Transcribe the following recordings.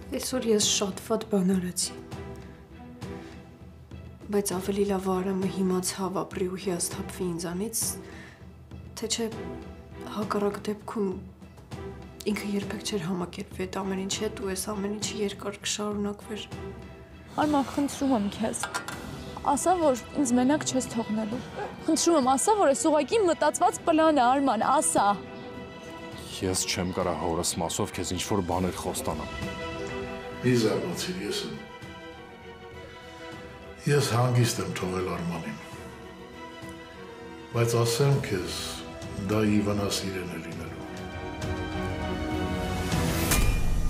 Այսօր ես շատ վատ բան արեցի, բայց ավելի լավ Արամը հիմա ցավ ապրի ու հիասթափվի ինձանից, թե չէ հակառակ դեպքում ինքը երբեք չէր համակերպվի այդ ամեն ինչի հետ ու այս ամեն ինչը երկար կշարունակվեր։ Արման, խնդրում եմ քեզ, ասա, որ ինձ մենակ չես թողնելու։ Խնդրում եմ, ասա, որ այս ուղղակի մտածված պլան է, Արման, ասա։ Ես չեմ կարա հորս մասով քեզ ինչ-որ բաներ խոստանամ։ Մի զարմացիր ես հանգիստ եմ թողել Արմանին, բայց ասեմ քեզ, դա իվանասիրեն է լինելու։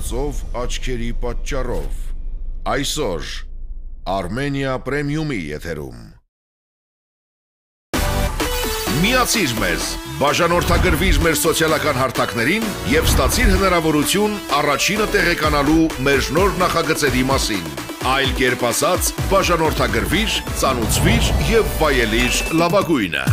Ծով աչքերի պատճառով, այսօր Armenia Premium-ի եթերում։ Միացիր մեզ, բաժանորդագրվիր մեր սոցիալական հարթակներին և ստացիր հնարավորություն առաջինը տեղեկանալու մեր նոր նախագծերի մասին։ Այլ կերպ ասած, բաժանորդագրվիր, ծանուցվիր և վայելիր լավագույնը։